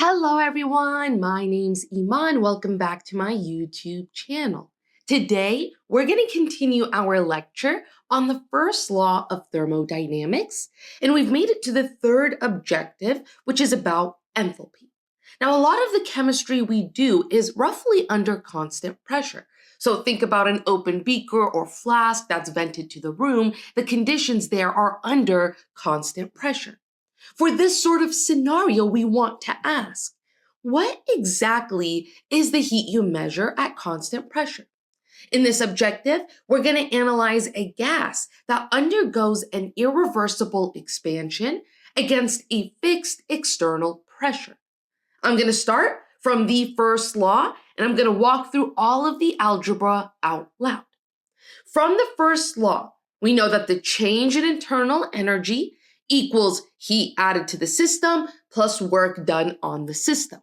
Hello everyone, my name's Iman. Welcome back to my YouTube channel. Today, we're going to continue our lecture on the first law of thermodynamics, and we've made it to the third objective, which is about enthalpy. Now, a lot of the chemistry we do is roughly under constant pressure. So think about an open beaker or flask that's vented to the room. The conditions there are under constant pressure. For this sort of scenario, we want to ask, what exactly is the heat you measure at constant pressure? In this objective, we're going to analyze a gas that undergoes an irreversible expansion against a fixed external pressure. I'm going to start from the first law, and I'm going to walk through all of the algebra out loud. From the first law, we know that the change in internal energy equals heat added to the system plus work done on the system.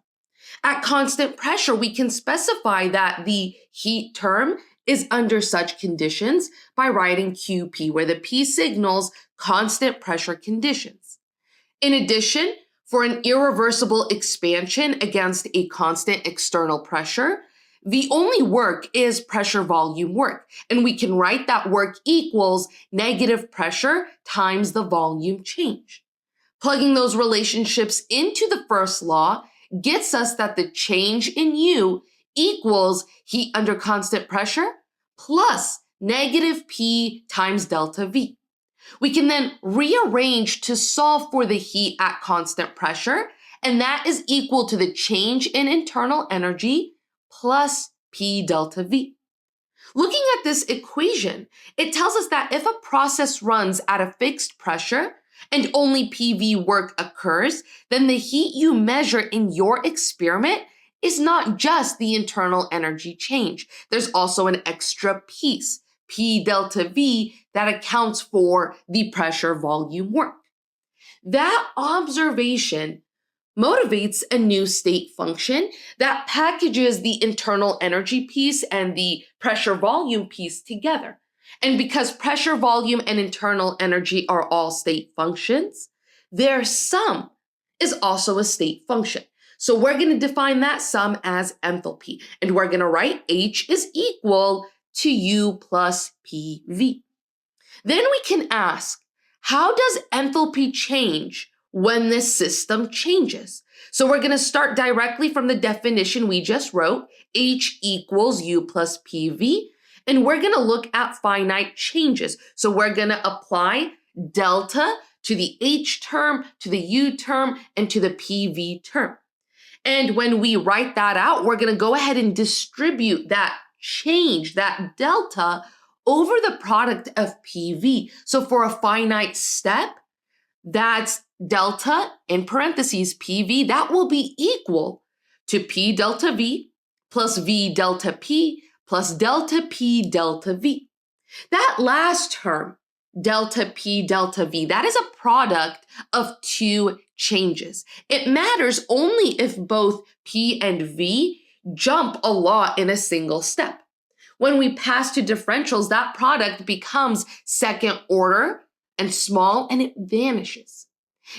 At constant pressure, we can specify that the heat term is under such conditions by writing QP, where the P signals constant pressure conditions. In addition, for an irreversible expansion against a constant external pressure, the only work is pressure volume work, and we can write that work equals negative pressure times the volume change. Plugging those relationships into the first law gets us that the change in U equals heat under constant pressure plus negative P times delta V. We can then rearrange to solve for the heat at constant pressure, and that is equal to the change in internal energy plus P delta V. Looking at this equation, it tells us that if a process runs at a fixed pressure and only PV work occurs, then the heat you measure in your experiment is not just the internal energy change. There's also an extra piece, P delta V, that accounts for the pressure volume work. That observation motivates a new state function that packages the internal energy piece and the pressure volume piece together. And because pressure, volume, and internal energy are all state functions, their sum is also a state function. So we're going to define that sum as enthalpy, and we're going to write H is equal to U plus PV. Then we can ask, how does enthalpy change when this system changes? So we're going to start directly from the definition we just wrote, H equals U plus PV, and we're going to look at finite changes. So we're going to apply delta to the H term, to the U term, and to the PV term. And when we write that out, we're going to go ahead and distribute that change, that delta, over the product of PV. So for a finite step, that's delta, in parentheses, PV, that will be equal to P delta V plus V delta P plus delta P delta V. That last term, delta P delta V, that is a product of two changes. It matters only if both P and V jump a lot in a single step. When we pass to differentials, that product becomes second order and small, and it vanishes.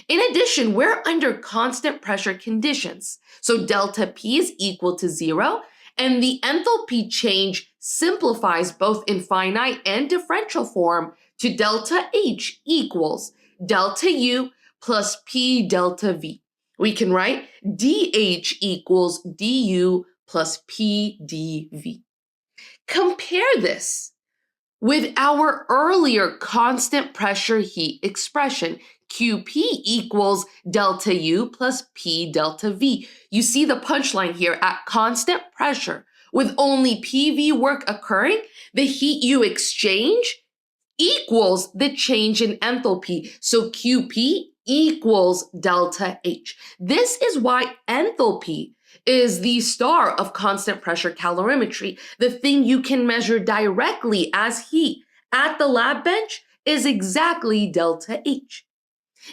In addition, we're under constant pressure conditions. So delta P is equal to 0, and the enthalpy change simplifies both in finite and differential form to delta H equals delta U plus P delta V. We can write dH equals du plus P dV. Compare this with our earlier constant pressure heat expression, QP equals delta U plus P delta V. You see the punchline here. At constant pressure, with only PV work occurring, the heat you exchange equals the change in enthalpy. So QP equals delta H. This is why enthalpy is the star of constant pressure calorimetry. The thing you can measure directly as heat at the lab bench is exactly delta H.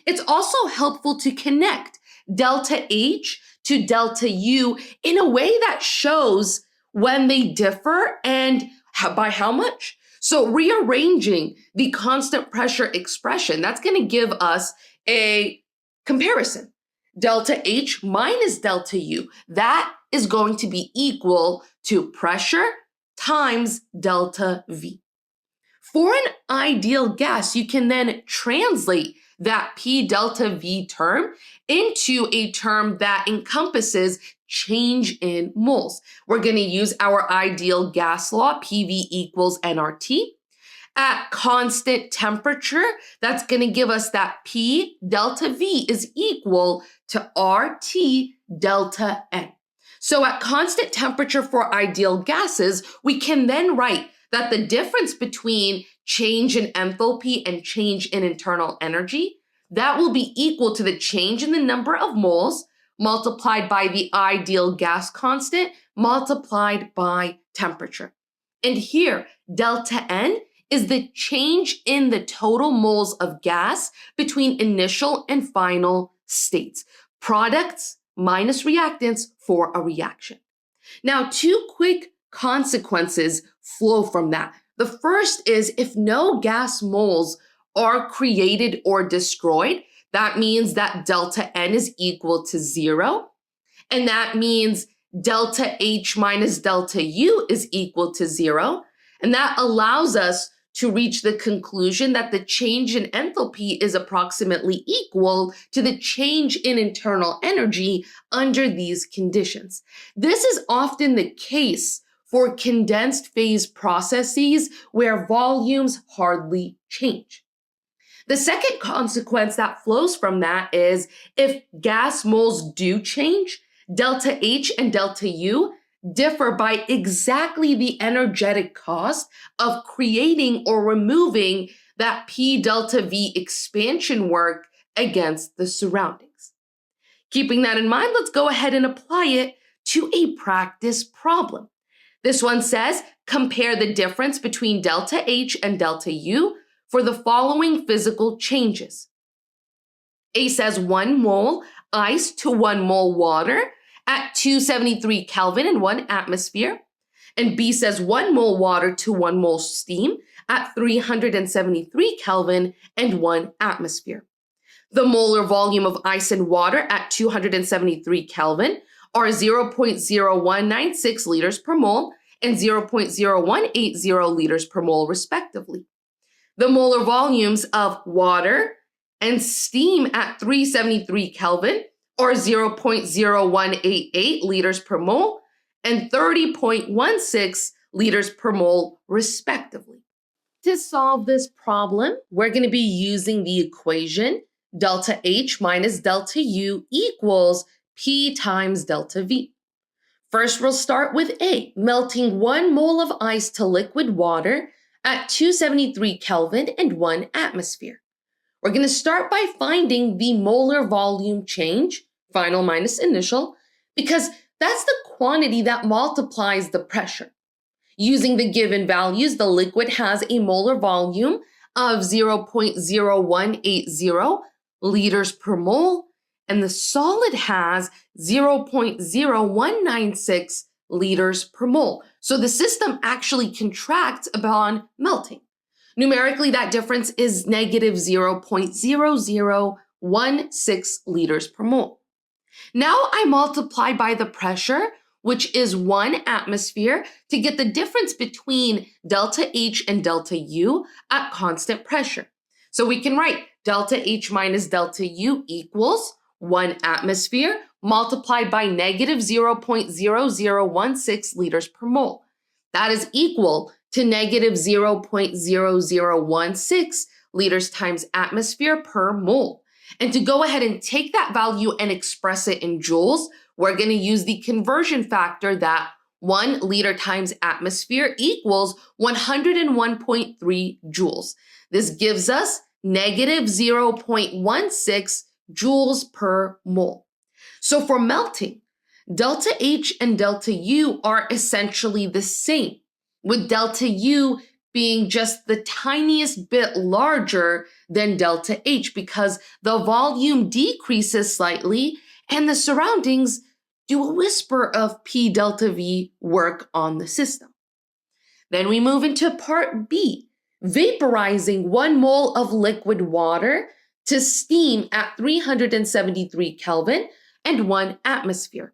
It's also helpful to connect delta H to delta U in a way that shows when they differ and by how much. So rearranging the constant pressure expression, that's going to give us a comparison. delta H minus delta U. That is going to be equal to pressure times delta V. For an ideal gas, you can then translate that P delta V term into a term that encompasses change in moles. We're going to use our ideal gas law, PV equals nRT. At constant temperature, that's going to give us that P delta V is equal to RT delta N. So at constant temperature for ideal gases, we can then write that the difference between change in enthalpy and change in internal energy, that will be equal to the change in the number of moles multiplied by the ideal gas constant multiplied by temperature. And here, delta N is the change in the total moles of gas between initial and final states. Products minus reactants for a reaction. Now, two quick consequences flow from that. The first is if no gas moles are created or destroyed, that means that delta N is equal to 0. And that means delta H minus delta U is equal to 0. And that allows us to reach the conclusion that the change in enthalpy is approximately equal to the change in internal energy under these conditions. This is often the case for condensed phase processes where volumes hardly change. The second consequence that flows from that is if gas moles do change, delta H and delta U differ by exactly the energetic cost of creating or removing that P delta V expansion work against the surroundings. Keeping that in mind, let's go ahead and apply it to a practice problem. This one says, compare the difference between delta H and delta U for the following physical changes. A says 1 mole ice to 1 mole water at 273 Kelvin and 1 atmosphere. And B says 1 mole water to 1 mole steam at 373 Kelvin and 1 atmosphere. The molar volume of ice and water at 273 Kelvin are 0.0196 liters per mole and 0.0180 liters per mole, respectively. The molar volumes of water and steam at 373 Kelvin or 0.0188 liters per mole and 30.16 liters per mole, respectively. To solve this problem, we're going to be using the equation delta H minus delta U equals P times delta V. First, we'll start with A, melting 1 mole of ice to liquid water at 273 Kelvin and 1 atmosphere. We're going to start by finding the molar volume change, final minus initial, because that's the quantity that multiplies the pressure. Using the given values, the liquid has a molar volume of 0.0180 liters per mole, and the solid has 0.0196 liters per mole. So the system actually contracts upon melting. Numerically, that difference is negative 0.0016 liters per mole. Now I multiply by the pressure, which is 1 atmosphere, to get the difference between delta H and delta U at constant pressure. So we can write delta H minus delta U equals 1 atmosphere multiplied by negative 0.0016 liters per mole. That is equal to negative 0.0016 liters times atmosphere per mole. And to go ahead and take that value and express it in joules, we're going to use the conversion factor that 1 liter times atmosphere equals 101.3 joules. This gives us negative 0.16 joules per mole. So for melting, delta H and delta U are essentially the same, with delta U being just the tiniest bit larger than delta H because the volume decreases slightly and the surroundings do a whisper of P delta V work on the system. Then we move into part B, vaporizing 1 mole of liquid water to steam at 373 Kelvin and 1 atmosphere.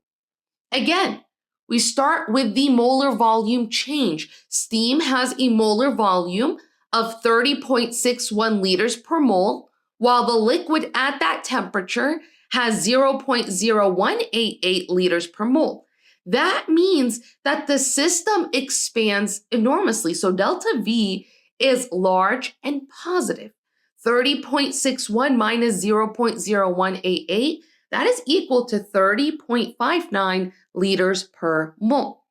Again, we start with the molar volume change. Steam has a molar volume of 30.61 liters per mole, while the liquid at that temperature has 0.0188 liters per mole. That means that the system expands enormously. So delta V is large and positive. 30.61 minus 0.0188, that is equal to 30.59 liters per mole.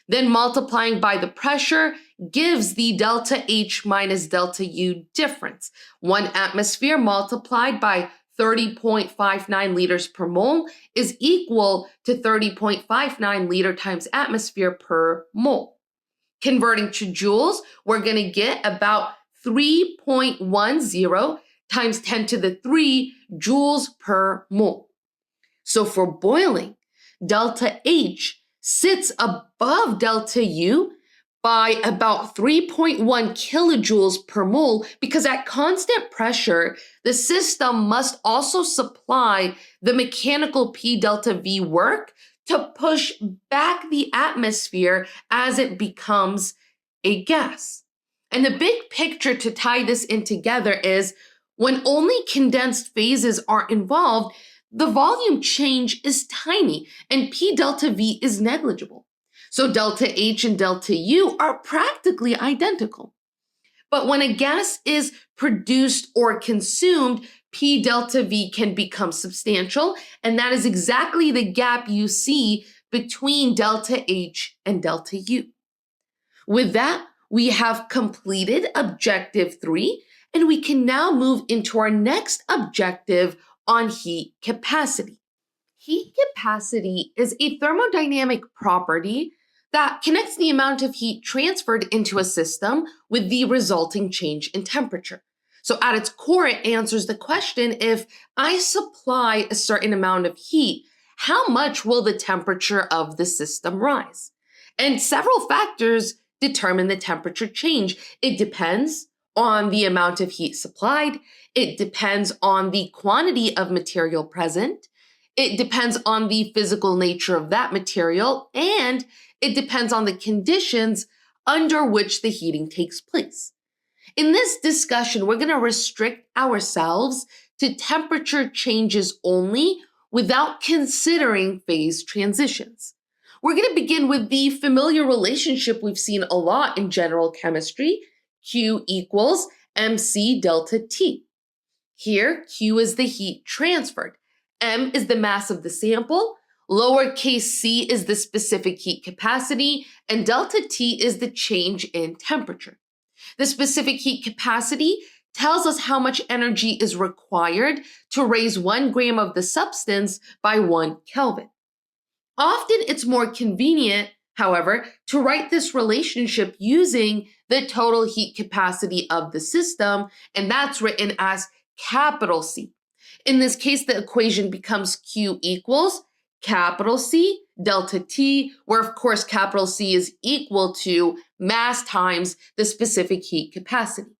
Then multiplying by the pressure gives the delta H minus delta U difference. 1 atmosphere multiplied by 30.59 liters per mole is equal to 30.59 liter times atmosphere per mole. Converting to joules, we're going to get about 3.10 times 10 to the 3 joules per mole. So for boiling, delta H sits above delta U by about 3.1 kilojoules per mole because at constant pressure, the system must also supply the mechanical P delta V work to push back the atmosphere as it becomes a gas. And the big picture to tie this in together is when only condensed phases are involved, the volume change is tiny and P delta V is negligible. So delta H and delta U are practically identical. But when a gas is produced or consumed, P delta V can become substantial, and that is exactly the gap you see between delta H and delta U. With that, we have completed objective 3, and we can now move into our next objective on heat capacity. Heat capacity is a thermodynamic property that connects the amount of heat transferred into a system with the resulting change in temperature. So at its core, it answers the question, if I supply a certain amount of heat, how much will the temperature of the system rise? And several factors determine the temperature change. It depends on the amount of heat supplied. It depends on the quantity of material present. It depends on the physical nature of that material, and it depends on the conditions under which the heating takes place. In this discussion, we're going to restrict ourselves to temperature changes only without considering phase transitions. We're going to begin with the familiar relationship we've seen a lot in general chemistry, Q equals mc delta T. Here, Q is the heat transferred, m is the mass of the sample, lowercase c is the specific heat capacity, and delta T is the change in temperature. The specific heat capacity tells us how much energy is required to raise 1 gram of the substance by 1 Kelvin. Often it's more convenient, however, to write this relationship using the total heat capacity of the system, and that's written as capital C. In this case, the equation becomes Q equals capital C delta T, where of course capital C is equal to mass times the specific heat capacity.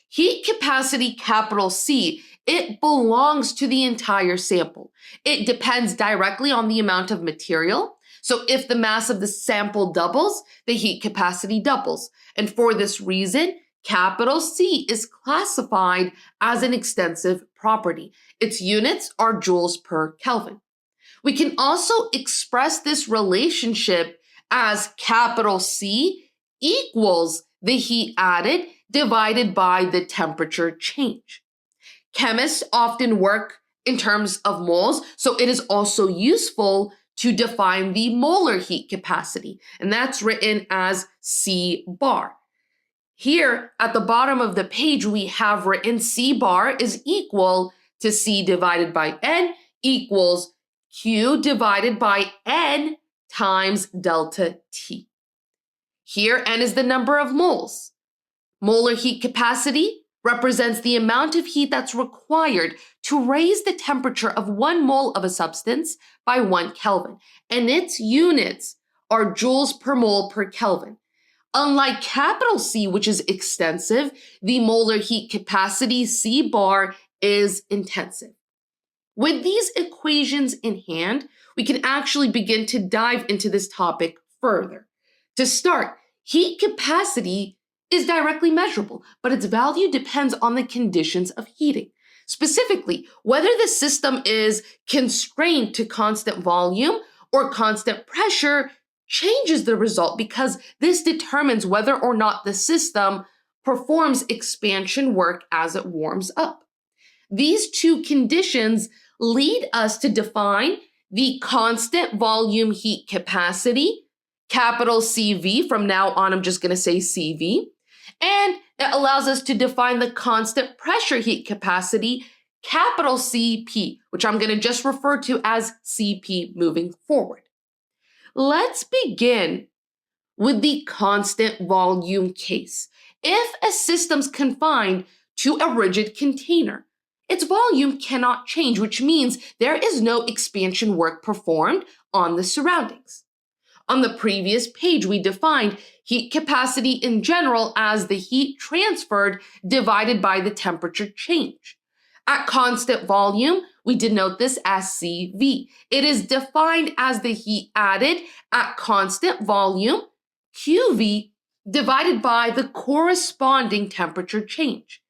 Heat capacity capital C, it belongs to the entire sample. It depends directly on the amount of material. So if the mass of the sample doubles, the heat capacity doubles. And for this reason, capital C is classified as an extensive property. Its units are joules per Kelvin. We can also express this relationship as capital C equals the heat added divided by the temperature change. Chemists often work in terms of moles, so it is also useful to define the molar heat capacity, and that's written as C bar. Here at the bottom of the page, we have written C bar is equal to C divided by N equals Q divided by N times delta T. Here, N is the number of moles. Molar heat capacity represents the amount of heat that's required to raise the temperature of 1 mole of a substance by 1 Kelvin, and its units are joules per mole per Kelvin. Unlike capital C, which is extensive, the molar heat capacity, C bar, is intensive. With these equations in hand, we can actually begin to dive into this topic further. To start, heat capacity is directly measurable, but its value depends on the conditions of heating. Specifically, whether the system is constrained to constant volume or constant pressure changes the result because this determines whether or not the system performs expansion work as it warms up. These two conditions lead us to define the constant volume heat capacity, capital CV. From now on, I'm just going to say CV. And it allows us to define the constant pressure heat capacity, capital CP, which I'm going to just refer to as CP moving forward. Let's begin with the constant volume case. If a system's confined to a rigid container, its volume cannot change, which means there is no expansion work performed on the surroundings. On the previous page, we defined heat capacity in general as the heat transferred divided by the temperature change. At constant volume, we denote this as CV. It is defined as the heat added at constant volume, QV, divided by the corresponding temperature change.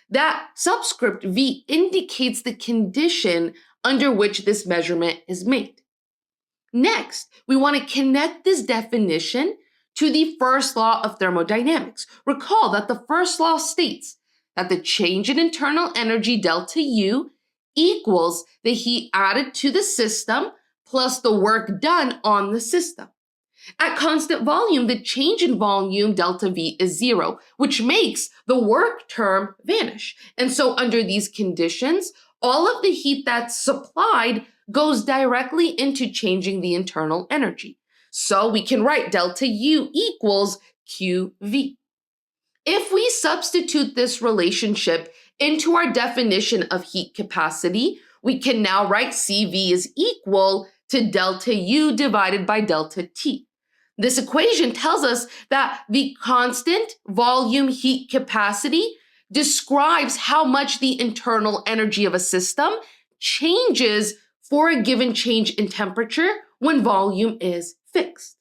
That subscript V indicates the condition under which this measurement is made. Next, we want to connect this definition to the first law of thermodynamics. Recall that the first law states that the change in internal energy delta U equals the heat added to the system plus the work done on the system. At constant volume, the change in volume delta V is 0, which makes the work term vanish. And so under these conditions, all of the heat that's supplied goes directly into changing the internal energy. So we can write delta U equals QV. If we substitute this relationship into our definition of heat capacity, we can now write CV is equal to delta U divided by delta T. This equation tells us that the constant volume heat capacity describes how much the internal energy of a system changes for a given change in temperature when volume is fixed.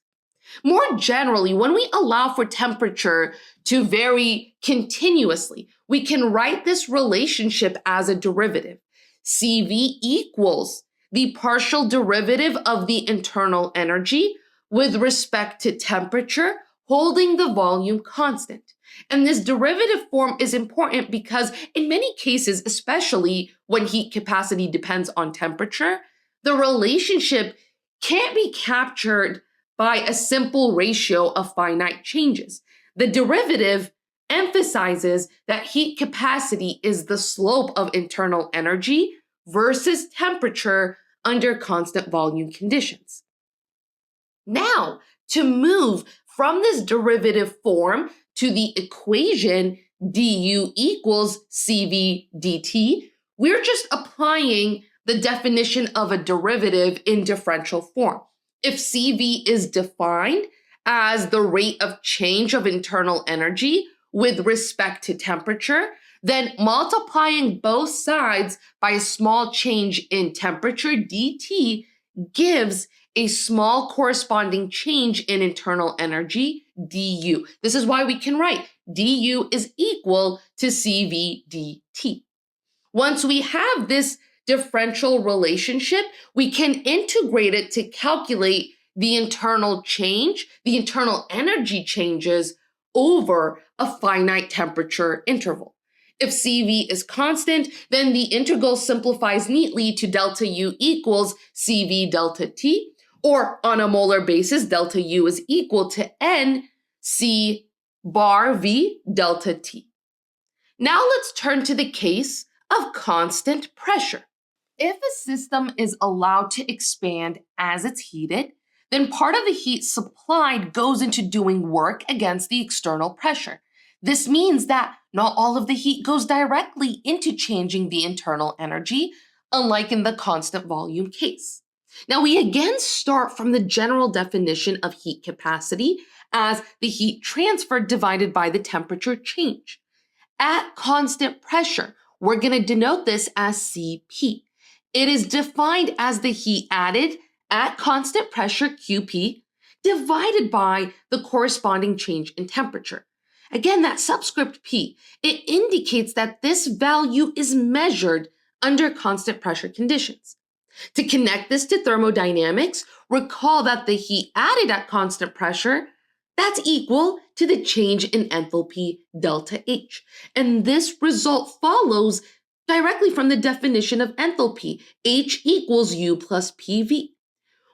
More generally, when we allow for temperature to vary continuously, we can write this relationship as a derivative. CV equals the partial derivative of the internal energy with respect to temperature, holding the volume constant. And this derivative form is important because in many cases, especially when heat capacity depends on temperature, the relationship can't be captured by a simple ratio of finite changes. The derivative emphasizes that heat capacity is the slope of internal energy versus temperature under constant volume conditions. Now, to move from this derivative form to the equation du equals CV dt, we're just applying the definition of a derivative in differential form. If CV is defined as the rate of change of internal energy with respect to temperature, then multiplying both sides by a small change in temperature dt gives a small corresponding change in internal energy du. This is why we can write du is equal to CV dt. Once we have this differential relationship, we can integrate it to calculate the internal change, the internal energy changes over a finite temperature interval. If CV is constant, then the integral simplifies neatly to delta U equals CV delta T, or on a molar basis, delta U is equal to N C bar V delta T. Now let's turn to the case of constant pressure. If a system is allowed to expand as it's heated, then part of the heat supplied goes into doing work against the external pressure. This means that not all of the heat goes directly into changing the internal energy, unlike in the constant volume case. Now we again start from the general definition of heat capacity as the heat transferred divided by the temperature change. At constant pressure, we're going to denote this as Cp. It is defined as the heat added at constant pressure Qp divided by the corresponding change in temperature. Again, that subscript P, it indicates that this value is measured under constant pressure conditions. To connect this to thermodynamics, recall that the heat added at constant pressure, that's equal to the change in enthalpy delta H. And this result follows directly from the definition of enthalpy, H equals U plus PV.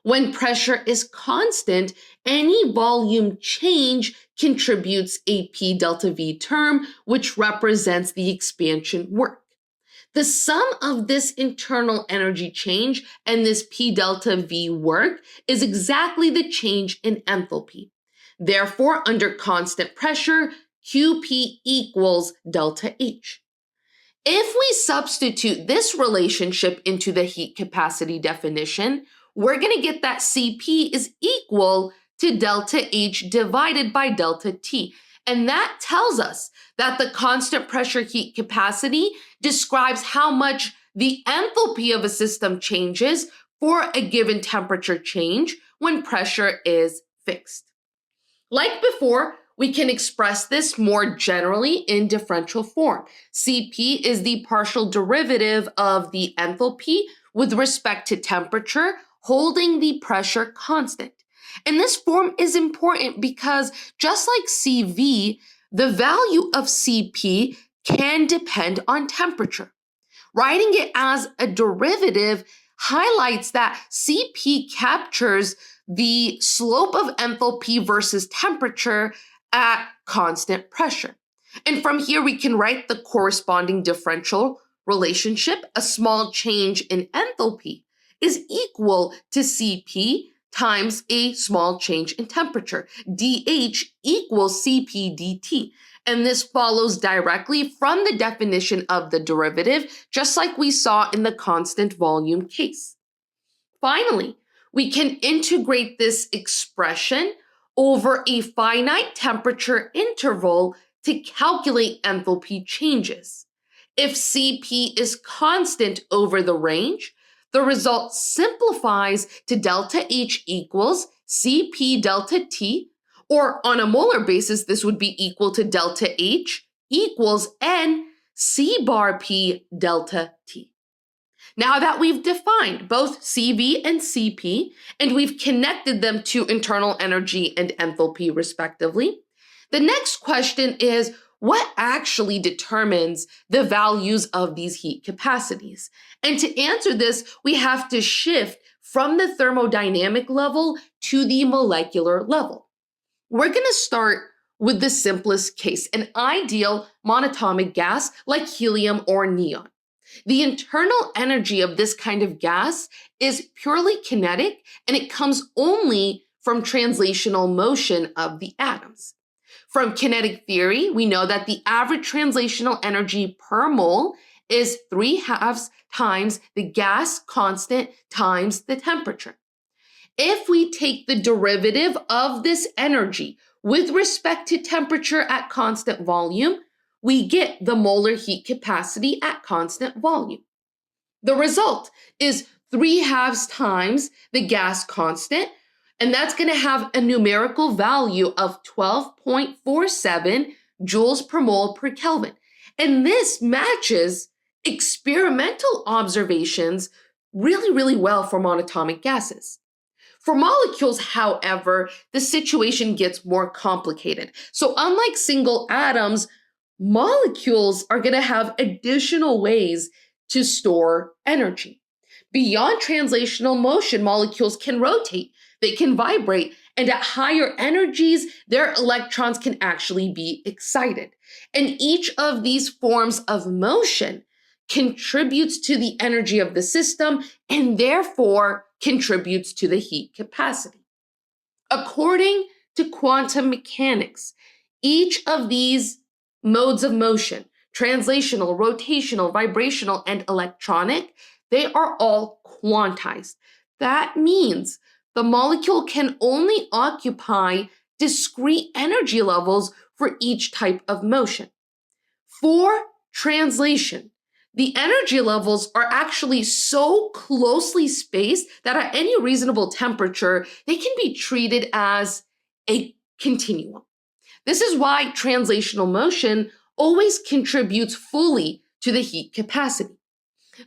When pressure is constant, any volume change contributes a P delta V term, which represents the expansion work. The sum of this internal energy change and this P delta V work is exactly the change in enthalpy. Therefore, under constant pressure, Qp equals delta H. If we substitute this relationship into the heat capacity definition, we're going to get that Cp is equal to delta H divided by delta T. And that tells us that the constant pressure heat capacity describes how much the enthalpy of a system changes for a given temperature change when pressure is fixed. Like before, we can express this more generally in differential form. Cp is the partial derivative of the enthalpy with respect to temperature, holding the pressure constant. And this form is important because just like Cv, the value of Cp can depend on temperature. Writing it as a derivative highlights that Cp captures the slope of enthalpy versus temperature at constant pressure. And from here, we can write the corresponding differential relationship. A small change in enthalpy is equal to Cp times a small change in temperature. dH equals Cp dt. And this follows directly from the definition of the derivative, just like we saw in the constant volume case. Finally, we can integrate this expression over a finite temperature interval to calculate enthalpy changes. If Cp is constant over the range, the result simplifies to delta H equals Cp delta T, or on a molar basis, this would be equal to delta H equals N C bar P delta T. Now that we've defined both Cv and Cp, and we've connected them to internal energy and enthalpy respectively, the next question is, what actually determines the values of these heat capacities? And to answer this, we have to shift from the thermodynamic level to the molecular level. We're going to start with the simplest case, an ideal monatomic gas like helium or neon. The internal energy of this kind of gas is purely kinetic, and it comes only from translational motion of the atoms. From kinetic theory, we know that the average translational energy per mole is 3/2 times the gas constant times the temperature. If we take the derivative of this energy with respect to temperature at constant volume, we get the molar heat capacity at constant volume. The result is 3/2 times the gas constant, and that's going to have a numerical value of 12.47 joules per mole per Kelvin. And this matches experimental observations really, really well for monatomic gases. For molecules, however, the situation gets more complicated. So unlike single atoms, molecules are going to have additional ways to store energy. Beyond translational motion, molecules can rotate, they can vibrate, and at higher energies, their electrons can actually be excited. And each of these forms of motion contributes to the energy of the system and therefore contributes to the heat capacity. According to quantum mechanics, each of these modes of motion, translational, rotational, vibrational, and electronic, they are all quantized. That means the molecule can only occupy discrete energy levels for each type of motion. For translation, The energy levels are actually so closely spaced that at any reasonable temperature, they can be treated as a continuum. This is why translational motion always contributes fully to the heat capacity.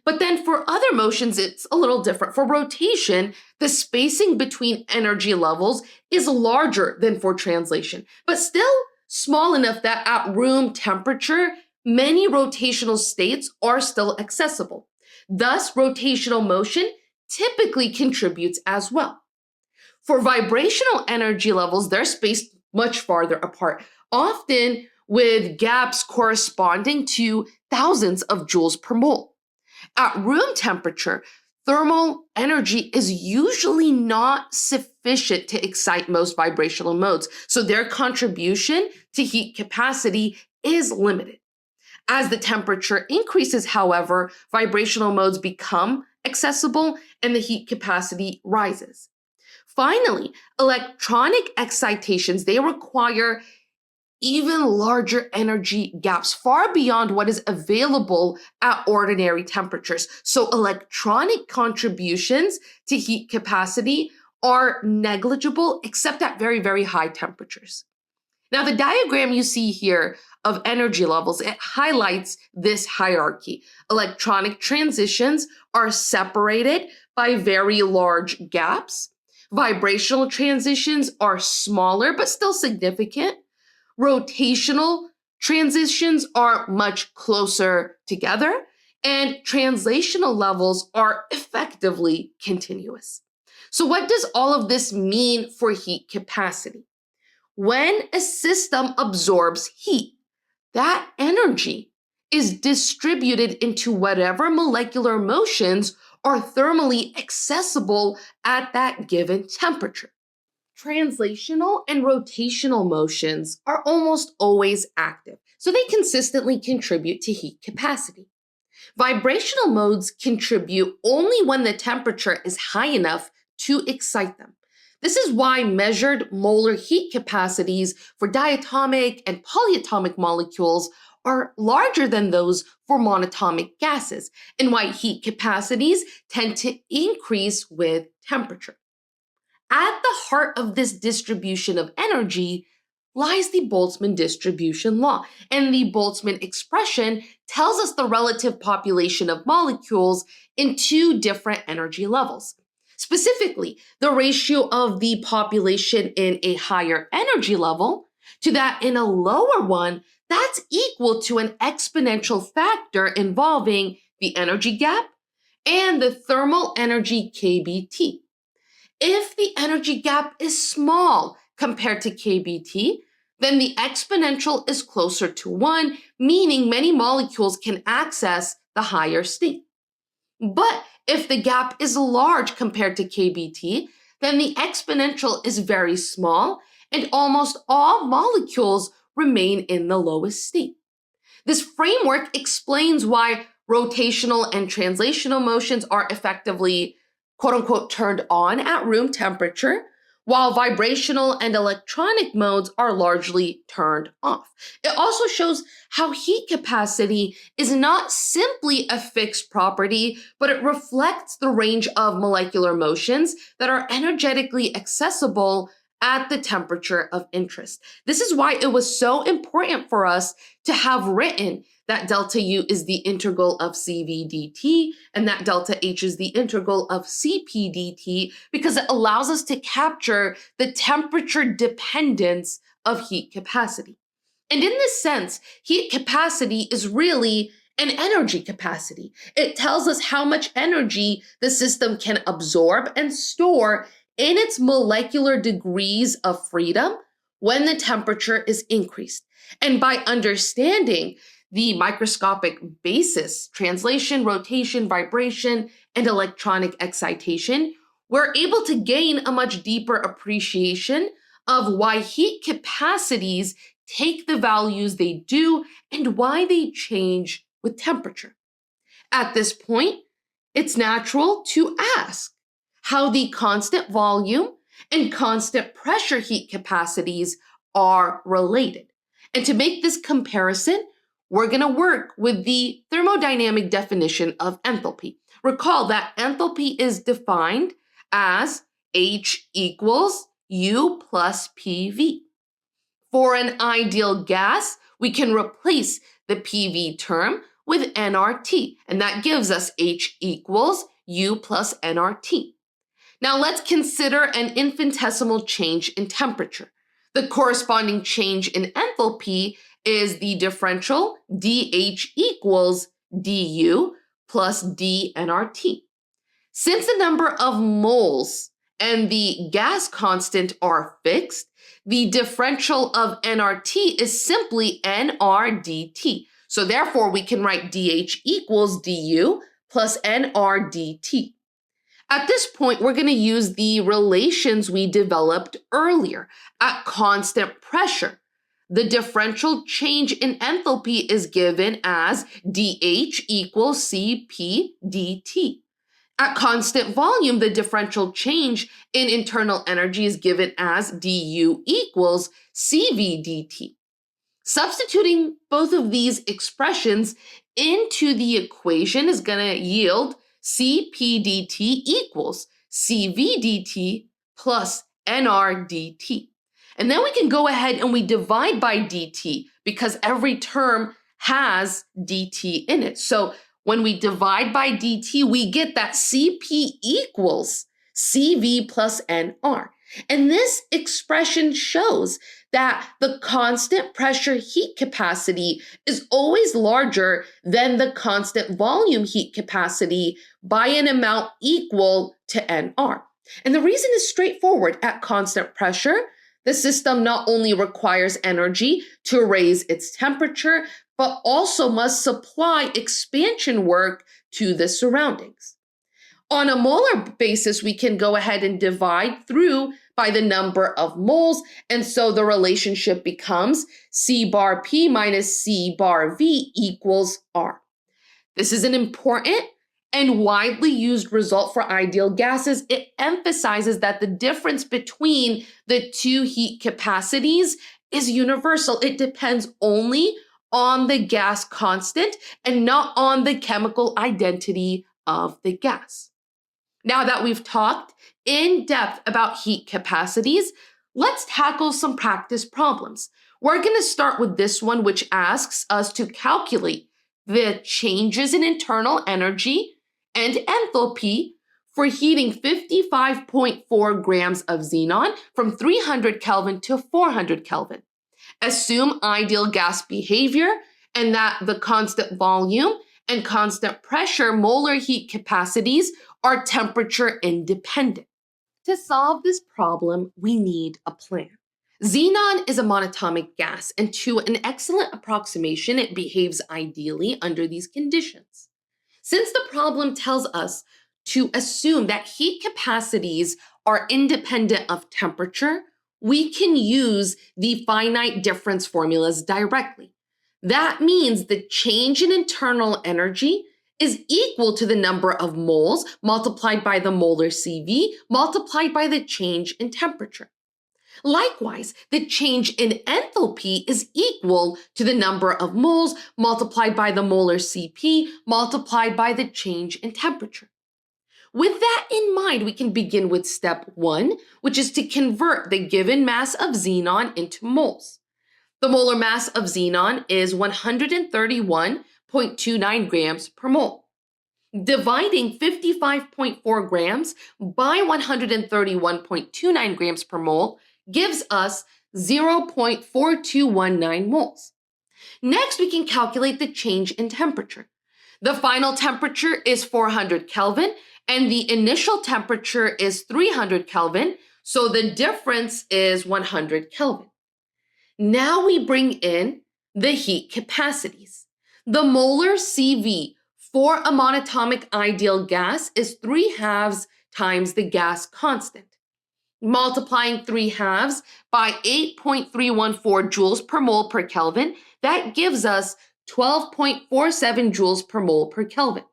But then for other motions, it's a little different. For rotation, the spacing between energy levels is larger than for translation, but still small enough that at room temperature, many rotational states are still accessible. Thus, rotational motion typically contributes as well. For vibrational energy levels, they're spaced much farther apart, often with gaps corresponding to thousands of joules per mole. At room temperature, thermal energy is usually not sufficient to excite most vibrational modes, so their contribution to heat capacity is limited. As the temperature increases, however, vibrational modes become accessible and the heat capacity rises. Finally, electronic excitations, they require even larger energy gaps, far beyond what is available at ordinary temperatures. So electronic contributions to heat capacity are negligible except at very, very high temperatures. Now, the diagram you see here of energy levels, it highlights this hierarchy. Electronic transitions are separated by very large gaps. Vibrational transitions are smaller but still significant. Rotational transitions are much closer together, and translational levels are effectively continuous. So what does all of this mean for heat capacity? When a system absorbs heat, that energy is distributed into whatever molecular motions are thermally accessible at that given temperature. Translational and rotational motions are almost always active, so they consistently contribute to heat capacity. Vibrational modes contribute only when the temperature is high enough to excite them. This is why measured molar heat capacities for diatomic and polyatomic molecules are larger than those for monatomic gases, and why heat capacities tend to increase with temperature. At the heart of this distribution of energy lies the Boltzmann distribution law. And the Boltzmann expression tells us the relative population of molecules in two different energy levels. Specifically, the ratio of the population in a higher energy level to that in a lower one, that's equal to an exponential factor involving the energy gap and the thermal energy KBT. If the energy gap is small compared to KBT, then the exponential is closer to 1, meaning many molecules can access the higher state. But if the gap is large compared to KBT, then the exponential is very small and almost all molecules remain in the lowest state. This framework explains why rotational and translational motions are effectively quote unquote turned on at room temperature, while vibrational and electronic modes are largely turned off. It also shows how heat capacity is not simply a fixed property, but it reflects the range of molecular motions that are energetically accessible at the temperature of interest. This is why it was so important for us to have written that delta U is the integral of CV dt, and that delta H is the integral of CP dt, because it allows us to capture the temperature dependence of heat capacity. And in this sense, heat capacity is really an energy capacity. It tells us how much energy the system can absorb and store in its molecular degrees of freedom when the temperature is increased. And by understanding the microscopic basis, translation, rotation, vibration, and electronic excitation, we're able to gain a much deeper appreciation of why heat capacities take the values they do and why they change with temperature. At this point, it's natural to ask how the constant volume and constant pressure heat capacities are related. And to make this comparison, we're going to work with the thermodynamic definition of enthalpy. Recall that enthalpy is defined as H equals U plus PV. For an ideal gas, we can replace the PV term with nRT, and that gives us H equals U plus nRT. Now let's consider an infinitesimal change in temperature. The corresponding change in enthalpy is the differential dH equals du plus dnRT. Since the number of moles and the gas constant are fixed, the differential of nRT is simply nR dt. So therefore, we can write dH equals du plus nR dt. At this point, we're going to use the relations we developed earlier. At constant pressure, the differential change in enthalpy is given as dH equals Cp dt. At constant volume, the differential change in internal energy is given as du equals Cv dt. Substituting both of these expressions into the equation is going to yield Cp dt equals Cv dt plus nR dt. And then we can go ahead and we divide by dt because every term has dt in it. So when we divide by dt, we get that Cp equals Cv plus nR. And this expression shows that the constant pressure heat capacity is always larger than the constant volume heat capacity by an amount equal to nR. And the reason is straightforward. At constant pressure, the system not only requires energy to raise its temperature, but also must supply expansion work to the surroundings. On a molar basis, we can go ahead and divide through by the number of moles, and so the relationship becomes C bar P minus C bar V equals R. This is an important and widely used result for ideal gases. It emphasizes that the difference between the two heat capacities is universal. It depends only on the gas constant and not on the chemical identity of the gas. Now that we've talked in depth about heat capacities, let's tackle some practice problems. We're going to start with this one, which asks us to calculate the changes in internal energy and enthalpy for heating 55.4 grams of xenon from 300 Kelvin to 400 Kelvin. Assume ideal gas behavior and that the constant volume and constant pressure molar heat capacities are temperature independent. To solve this problem, we need a plan. Xenon is a monatomic gas, and to an excellent approximation, it behaves ideally under these conditions. Since the problem tells us to assume that heat capacities are independent of temperature, we can use the finite difference formulas directly. That means the change in internal energy is equal to the number of moles multiplied by the molar CV multiplied by the change in temperature. Likewise, the change in enthalpy is equal to the number of moles multiplied by the molar Cp multiplied by the change in temperature. With that in mind, we can begin with step 1, which is to convert the given mass of xenon into moles. The molar mass of xenon is 131.29 grams per mole. Dividing 55.4 grams by 131.29 grams per mole gives us 0.4219 moles. Next, we can calculate the change in temperature. The final temperature is 400 Kelvin, and the initial temperature is 300 Kelvin, so the difference is 100 Kelvin. Now we bring in the heat capacities. The molar CV for a monatomic ideal gas is 3/2 times the gas constant. Multiplying 3/2 by 8.314 joules per mole per Kelvin, that gives us 12.47 joules per mole per Kelvin.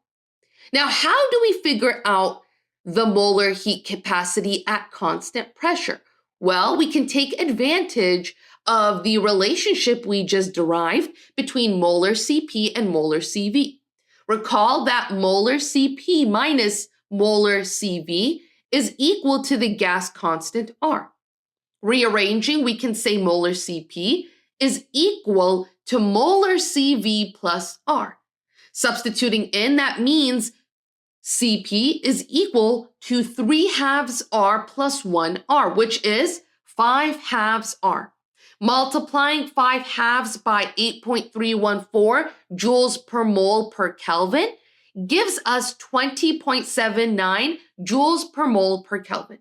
Now, how do we figure out the molar heat capacity at constant pressure? Well, we can take advantage of the relationship we just derived between molar Cp and molar Cv. Recall that molar Cp minus molar Cv is equal to the gas constant R. Rearranging, we can say molar Cp is equal to molar Cv plus R. Substituting in, that means Cp is equal to 3/2 R plus 1 R, which is 5/2 R. Multiplying 5/2 by 8.314 joules per mole per Kelvin gives us 20.79 joules per mole per Kelvin.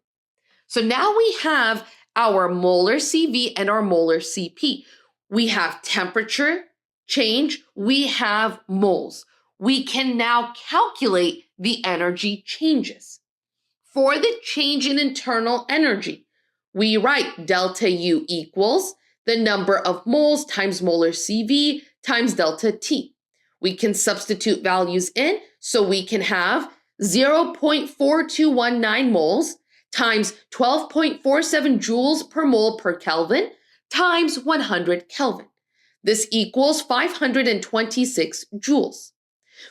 So now we have our molar Cv and our molar Cp. We have temperature change, we have moles. We can now calculate the energy changes. For the change in internal energy, we write delta U equals the number of moles times molar Cv times delta T. We can substitute values in, so we can have 0.4219 moles times 12.47 joules per mole per Kelvin times 100 Kelvin. This equals 526 joules.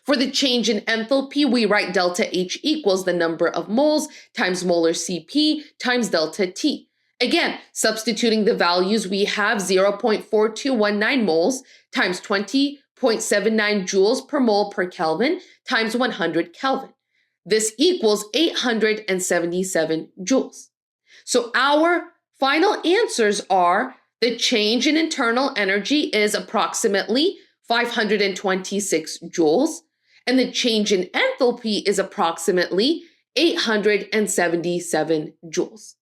For the change in enthalpy, we write delta H equals the number of moles times molar Cp times delta T. Again, substituting the values, we have 0.4219 moles times 20.79 joules per mole per Kelvin times 100 Kelvin. This equals 877 joules. So our final answers are the change in internal energy is approximately 526 joules, and the change in enthalpy is approximately 877 joules.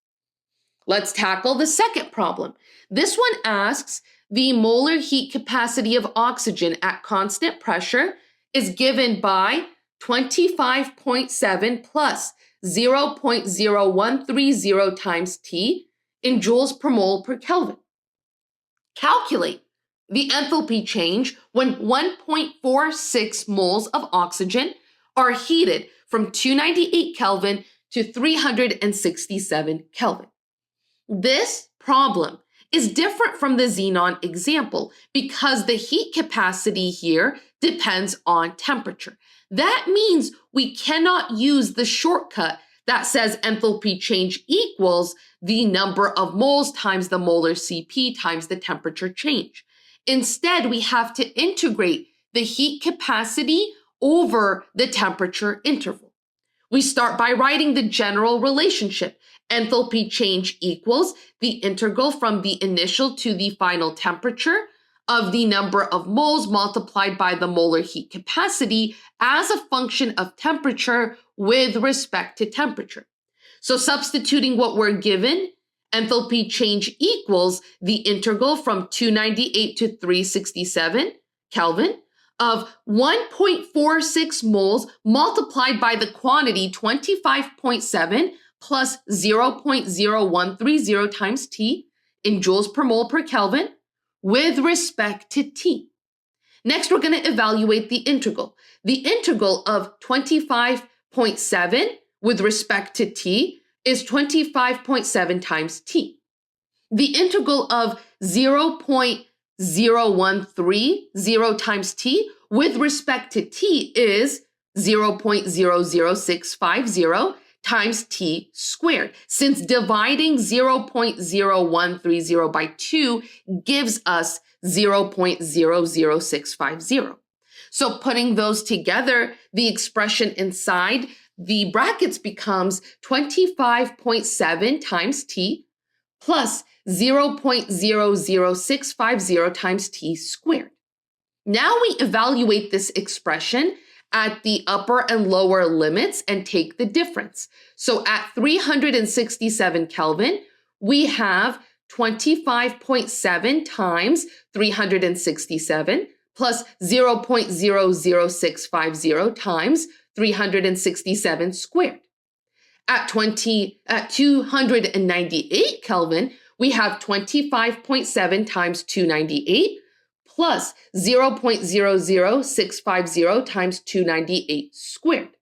Let's tackle the second problem. This one asks the molar heat capacity of oxygen at constant pressure is given by 25.7 plus 0.0130 times T in joules per mole per Kelvin. Calculate the enthalpy change when 1.46 moles of oxygen are heated from 298 Kelvin to 367 Kelvin. This problem is different from the xenon example because the heat capacity here depends on temperature. That means we cannot use the shortcut that says enthalpy change equals the number of moles times the molar Cp times the temperature change. Instead, we have to integrate the heat capacity over the temperature interval. We start by writing the general relationship. Enthalpy change equals the integral from the initial to the final temperature of the number of moles multiplied by the molar heat capacity as a function of temperature with respect to temperature. So substituting what we're given, enthalpy change equals the integral from 298 to 367 Kelvin of 1.46 moles multiplied by the quantity 25.7 plus 0.0130 times T in joules per mole per Kelvin with respect to T. Next, we're going to evaluate the integral. The integral of 25.7 with respect to T is 25.7 times T. The integral of 0.0130 times T with respect to T is 0.00650 times T squared. Since dividing 0.0130 by 2 gives us 0.00650. So putting those together, the expression inside the brackets becomes 25.7 times T plus 0.00650 times T squared. Now we evaluate this expression at the upper and lower limits and take the difference. So at 367 Kelvin, we have 25.7 times 367 plus 0.00650 times 367 squared. At 298 Kelvin, we have 25.7 times 298 plus 0.00650 times 298 squared.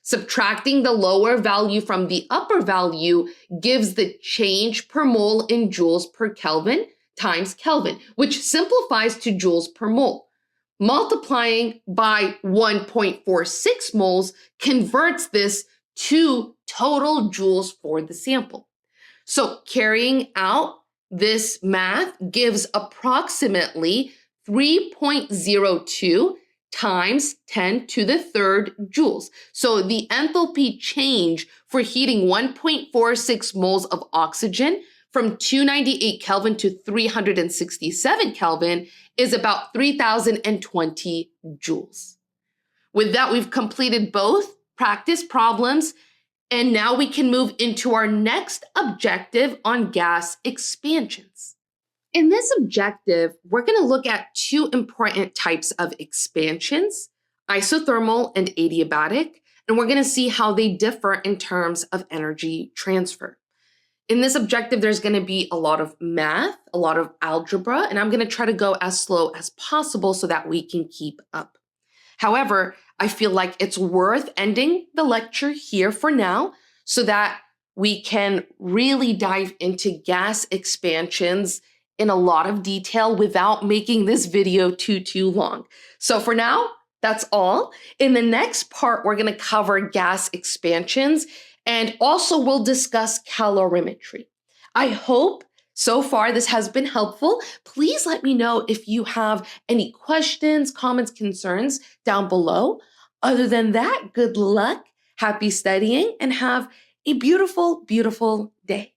Subtracting the lower value from the upper value gives the change per mole in joules per Kelvin times Kelvin, which simplifies to joules per mole. Multiplying by 1.46 moles converts this to total joules for the sample. So carrying out this math gives approximately 3.02 times 10 to the third joules. So the enthalpy change for heating 1.46 moles of oxygen from 298 Kelvin to 367 Kelvin is about 3,020 joules. With that, we've completed both practice problems, and now we can move into our next objective on gas expansions. In this objective, we're going to look at two important types of expansions, isothermal and adiabatic, and we're going to see how they differ in terms of energy transfer. In this objective, there's going to be a lot of math, a lot of algebra, and I'm going to try to go as slow as possible so that we can keep up. However, I feel like it's worth ending the lecture here for now so that we can really dive into gas expansions in a lot of detail without making this video too long. So for now, that's all. In the next part, we're going to cover gas expansions, and also we'll discuss calorimetry. I hope so far this has been helpful. Please let me know if you have any questions, comments, concerns down below. Other than that, good luck, happy studying, and have a beautiful, beautiful day.